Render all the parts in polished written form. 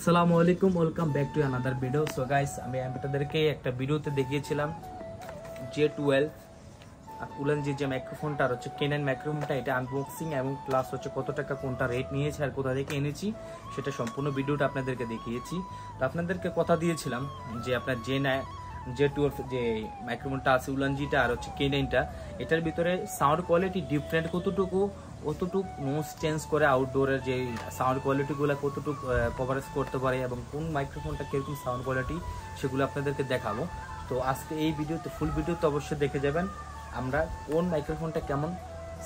আসসালামু আলাইকুম, welcome back to another video. So guys, আমি আপনাদেরকে একটা ভিডিওতে দেখিয়েছিলাম J12 আর উলানজি যে মাইক্রোফোনটা আর হচ্ছে কেনন মাইক্রোফোনটা, এটা আনবক্সিং এবং প্লাস হচ্ছে কত টাকা কোনটা রেট নিয়েছে আর কোথা থেকে এনেছি সেটা সম্পূর্ণ ভিডিওটা আপনাদেরকে দেখিয়েছি। তো আপনাদেরকে কথা দিয়েছিলাম যে আপনার J12 যে মাইক্রোফোনটা আছে উলানজিটা আর হচ্ছে কেননটা, এটার ভিতরে সাউন্ড কোয়ালিটি ডিফারেন্ট কতটুকু নোজ চেঞ্জ করে আউটডোরের যে সাউন্ড কোয়ালিটিগুলো কতটুকু কভারেজ করতে পারে এবং কোন মাইক্রোফোনটা কীরকম সাউন্ড কোয়ালিটি সেগুলো আপনাদেরকে দেখাবো। তো আজকে এই ভিডিওতে ফুল ভিডিওতে অবশ্যই দেখে যাবেন আমরা কোন মাইক্রোফোনটা কেমন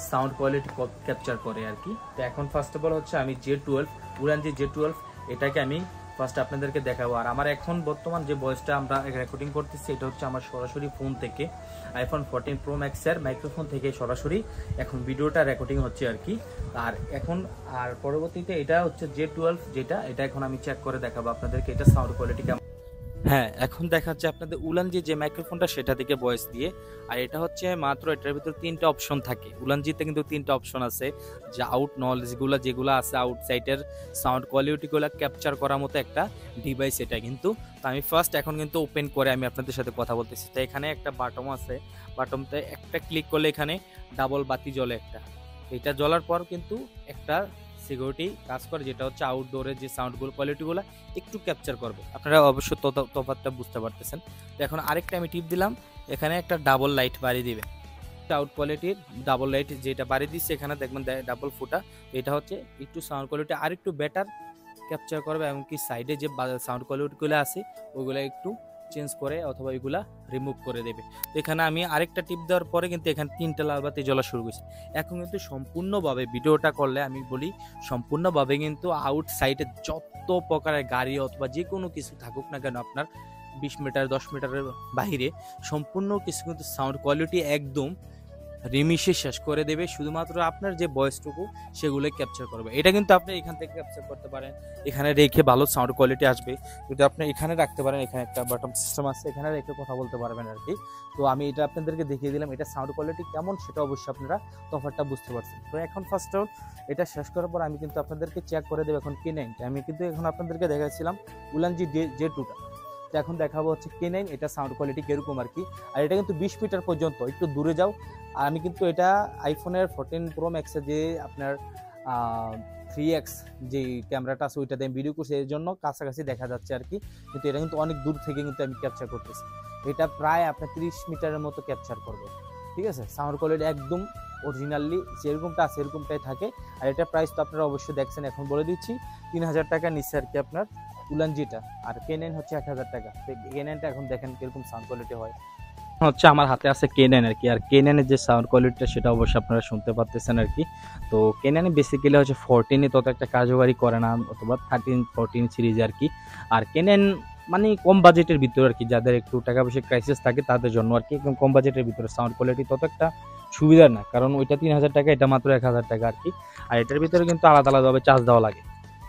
সাউন্ড কোয়ালিটি ক্যাপচার করে আর কি। তো এখন ফার্স্ট অফ অল হচ্ছে আমি J12 উলানজি J12 এটাকে আমি ফার্স্ট আপনাদেরকে দেখাবো। আর আমার এখন বর্তমান যে ভয়েসটা আমরা রেকর্ডিং করতেছি এটা হচ্ছে আমার সরাসরি ফোন থেকে iPhone 14 Pro Max এর মাইক্রোফোন থেকে সরাসরি এখন ভিডিওটা রেকর্ডিং হচ্ছে আর কি। আর পরবর্তীতে এটা হচ্ছে J12 যেটা, এটা এখন আমি চেক করে দেখাবো আপনাদেরকে এটা সাউন্ড কোয়ালিটি কেমন। হ্যাঁ, এখন দেখাচ্ছে আপনাদের উলানজি যে মাইক্রোফোনটা সেটা থেকে ভয়েস দিয়ে। আর এটা হচ্ছে মাত্র এটার ভিতরে 3টা অপশন থাকে। উলানজিতে কিন্তু 3টা অপশন আছে, যে আউট নলেজগুলো যেগুলো আছে আউটসাইডের সাউন্ড কোয়ালিটিগুলো ক্যাপচার করার মতো একটা ডিভাইস এটা কিন্তু। তো আমি ফার্স্ট এখন কিন্তু ওপেন করে আমি আপনাদের সাথে কথা বলতেছি। তো এখানে একটা বাটন আছে, বাটনতে একটা ক্লিক করলে এখানে ডাবল বাতি জ্বলে একটা। এটা জ্বলার পর কিন্তু একটা সিকিউরিটি কাজ করে, যেটা হচ্ছে আউটডোরের যে সাউন্ডগুলো কোয়ালিটিগুলো একটু ক্যাপচার করবে। আপনারা অবশ্যই তফাৎটা বুঝতে পারতেছেন। তো এখন আরেকটা আমি টিপ দিলাম, এখানে একটা ডাবল লাইট বাড়িয়ে দিবে। আউট কোয়ালিটির ডাবল লাইট যেটা বাড়িয়ে দিচ্ছে এখানে দেখবেন ডাবল ফুটা, এটা হচ্ছে একটু সাউন্ড কোয়ালিটি আর একটু বেটার ক্যাপচার করবে এবং কি সাইডে যে সাউন্ড কোয়ালিটিগুলো আছে ওগুলো একটু চেঞ্জ করে অথবা এগুলা রিমুভ করে দেবে। তো এখানে আমি আরেকটা টিপ দেওয়ার পরে কিন্তু এখানে 3টা লাল বাতি জ্বলা শুরু করছে। এখন কিন্তু সম্পূর্ণভাবে ভিডিওটা করলে আমি বলি সম্পূর্ণভাবে কিন্তু আউটসাইডে যত প্রকারের গাড়ি অথবা যে কোনো কিছু থাকুক না কেন আপনার 20 মিটার 10 মিটারের বাইরে সম্পূর্ণ কিছু কিন্তু সাউন্ড কোয়ালিটি একদম রিমিশে শেষ করে দেবে। শুধুমাত্র আপনার যে ভয়েসটুকু সেগুলো ক্যাপচার করবে। এটা কিন্তু আপনি এখান থেকে ক্যাপচার করতে পারেন, এখানে রেখে ভালো সাউন্ড কোয়ালিটি আসবে। যদি আপনি এখানে রাখতে পারেন, এখানে একটা বাটন সিস্টেম আছে, এখানে রেখে কথা বলতে পারবেন আর কি। তো আমি এটা আপনাদেরকে দেখিয়ে দিলাম এটা সাউন্ড কোয়ালিটি কেমন সেটা অবশ্যই আপনারা তফাৎটা বুঝতে পারছেন। তো এখন ফার্স্ট আউট এটা শেষ করার পর আমি কিন্তু আপনাদেরকে চেক করে দেবো এখন K9। আমি কিন্তু এখন আপনাদেরকে দেখাচ্ছিলাম উলানজি J2টা। তো এখন দেখাবো হচ্ছে K9 এটা সাউন্ড কোয়ালিটি কিরকম আর কি। আর এটা কিন্তু 20 মিটার পর্যন্ত, একটু দূরে যাও। আর আমি কিন্তু এটা আইফোনের 14 Pro Max এর যে আপনার 3x যে ক্যামেরাটা আছে ওইটাতে আমি ভিডিও করছি, এর জন্য কাছাকাছি দেখা যাচ্ছে আর কি। কিন্তু এটা কিন্তু অনেক দূর থেকে কিন্তু আমি ক্যাপচার করতেছি। এটা প্রায় আপনার 30 মিটারের মতো ক্যাপচার করবে, ঠিক আছে। সাউন্ড কোয়ালিটি একদম অরিজিনালি যেরকমটা আছে এরকমটাই থাকে। আর এটা প্রাইস তো আপনারা অবশ্যই দেখছেন, এখন বলে দিচ্ছি 3000 টাকা নিচ্ছে আর কি আপনার উলানজিটা। আর K9 হচ্ছে 1000 টাকা। তো K9টা এখন দেখেন কিরকম সাউন্ড কোয়ালিটি হয়। হচ্ছে আমার হাতে আছে K9 আর কি। আর K9 এর যে সাউন্ড কোয়ালিটিটা সেটা অবশ্যই আপনারা শুনতে পাচ্ছেন আর কি। তো K9 বেসিক্যালি হচ্ছে 14 তত একটা কার্যকারী করে না, অথবা 13 14 সিরিজ আর কি। আর K9 মানে কম বাজেটের ভিতরে আর কি, যাদের একটু টাকা পয়সা ক্রাইসিস থাকে তাদের জন্য আর কি। একদম কম বাজেটের ভিতরে সাউন্ড কোয়ালিটি তত একটা সুবিধা না, কারণ ওইটা 3000 টাকা, এটা মাত্র 1000 টাকা আর কি। আর এটার ভিতরে কিন্তু আলাদা আলাদাভাবে চার্জ দেওয়া লাগে,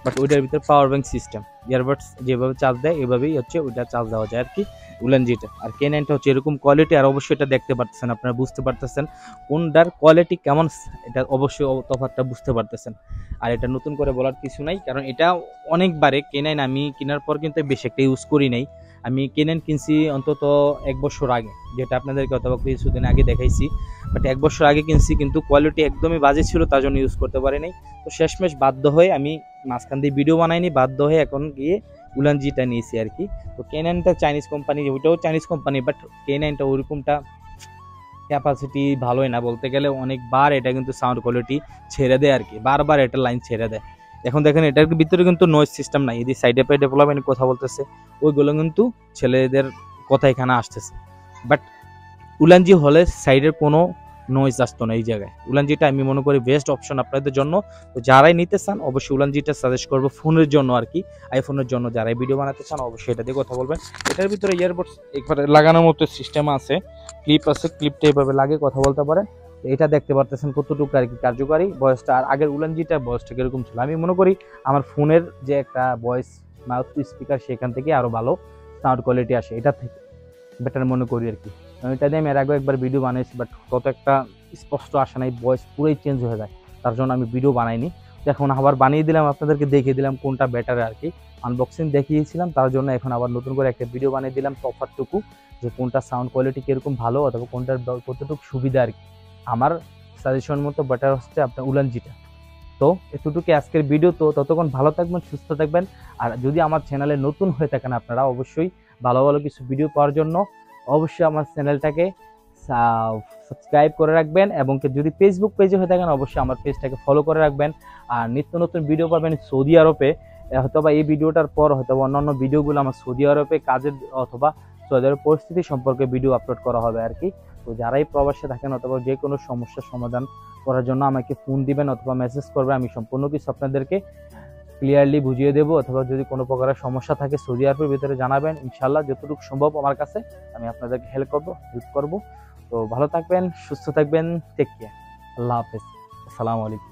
বাট ওইটার ভিতরে পাওয়ার ব্যাংক সিস্টেম, ইয়ারবাডস যেভাবে চার্জ দেয় এভাবেই হচ্ছে ওইটা চার্জ দেওয়া যায় আর কি উলানজিটা। আর K9টা হচ্ছে এরকম কোয়ালিটি। আর অবশ্যই এটা দেখতে পারতেছেন, আপনারা বুঝতে পারতেছেন কোনটার কোয়ালিটি কেমন, এটা অবশ্যই তফাৎটা বুঝতে পারতেছেন। আর এটা নতুন করে বলার কিছু নাই, কারণ এটা অনেকবারে K9 আমি কেনার পর কিন্তু বেশি একটা ইউজ করি নাই। আমি K9 কিনছি অন্তত 1 বছর আগে, যেটা আপনাদেরকে অথবা কিছুদিন আগে দেখাইছি। বাট 1 বছর আগে কিনছি, কিন্তু কোয়ালিটি একদমই বাজে ছিল, তার জন্য ইউজ করতে পারি নাই। তো শেষমেশ বাধ্য হয়ে আমি মাঝখান দিয়ে ভিডিও বানাইনি, বাধ্য হয়ে এখন গিয়ে উলানজিটা নিয়েছি আর কি। তো K9টা চাইনিজ কোম্পানি, ওইটাও চাইনিজ কোম্পানি, বাট K9টা ওইরকমটা ক্যাপাসিটি ভালোই না বলতে গেলে। অনেকবার এটা কিন্তু সাউন্ড কোয়ালিটি ছেড়ে দেয় আর কি, বারবার এটা লাইন ছেড়ে দেয়। এখন দেখেন এটার ভিতরে কিন্তু নয়েজ সিস্টেম নাই, এই সাইডে পাই ডেভেলপমেন্ট কথা বলতেছে ওইগুলো কিন্তু ছেলেদের কথা এখানে আসতেছে। বাট উলানজি হলে সাইডের কোনো নয়েজ আসতো না এই জায়গায়। উলানজিটা আমি মনে করি বেস্ট অপশন আপনাদের জন্য। তো যারাই নিতে চান অবশ্যই উলানজিটা সাজেস্ট করবো ফোনের জন্য আর কি, আইফোনের জন্য। যারাই ভিডিও বানাতে চান অবশ্যই এটা দিয়ে কথা বলবেন। এটার ভিতরে ইয়ারবাডস একবারে লাগানোর মতো সিস্টেম আছে, ক্লিপ আছে, ক্লিপটা এইভাবে লাগে কথা বলতে পারেন। এটা দেখতে পারতেছেন কতটুকু আর কি কার্যকারী ভয়েসটা। আর আগের উলানজিটার ভয়েসটা কিরকম ছিল আমি মনে করি আমার ফোনের যে একটা ভয়েস মাউথ স্পিকার সেখান থেকে আরো ভালো সাউন্ড কোয়ালিটি আসে, এটা থেকে বেটার মনে করি আর কি। এটা দিয়ে আমি এর আগে একবার ভিডিও বানাইছি, বাট তত একটা স্পষ্ট আসে নাই, ভয়েস পুরোই চেঞ্জ হয়ে যায়, তার জন্য আমি ভিডিও বানাইনি। এখন আবার বানিয়ে দিলাম, আপনাদেরকে দেখিয়ে দিলাম কোনটা বেটার আর কি। আনবক্সিং দেখিয়েছিলাম, তার জন্য এখন আবার নতুন করে একটা ভিডিও বানিয়ে দিলাম তফাৎটুকু, যে কোনটা সাউন্ড কোয়ালিটি কীরকম ভালো অথবা কোনটার কতটুকু সুবিধা আর কি। আমার সাজেশন মতো বেটার হচ্ছে আপনার উলানজিটা। তো এতটুকু আজকের ভিডিও। তো ততক্ষণ ভালো থাকবেন, সুস্থ থাকবেন। আর যদি আমার চ্যানেলে নতুন হয়ে থাকেন আপনারা, অবশ্যই ভালো ভালো কিছু ভিডিও পাওয়ার জন্য অবশ্যই আমার চ্যানেলটাকে সাবস্ক্রাইব করে রাখবেন, এবং যদি ফেসবুক পেজে হয়ে থাকেন অবশ্যই আমার পেজটাকে ফলো করে রাখবেন। আর নিত্য নতুন ভিডিও পাবেন সৌদি আরবে, হয়তোবা এই ভিডিওটার পর হয়তো অন্যান্য ভিডিওগুলো আমার সৌদি আরবে কাজের অথবা সৌদি আরবের পরিস্থিতি সম্পর্কে ভিডিও আপলোড করা হবে আর কি। তো যারাই প্রবাসে থাকেন অথবা যে কোনো সমস্যার সমাধান করার জন্য আমাকে ফোন দিবেন অথবা মেসেজ করবেন, আমি সম্পূর্ণ কিছু আপনাদেরকে ক্লিয়ারলি বুঝিয়ে দেবো। অথবা যদি কোনো প্রকারের সমস্যা থাকে সৌদি আরবের ভিতরে জানাবেন, ইনশাল্লাহ যতটুকু সম্ভব আমার কাছে আমি আপনাদেরকে হেল্প করবো। তো ভালো থাকবেন, সুস্থ থাকবেন, টেক কেয়ার, আল্লাহ হাফেজ, আসসালামু আলাইকুম।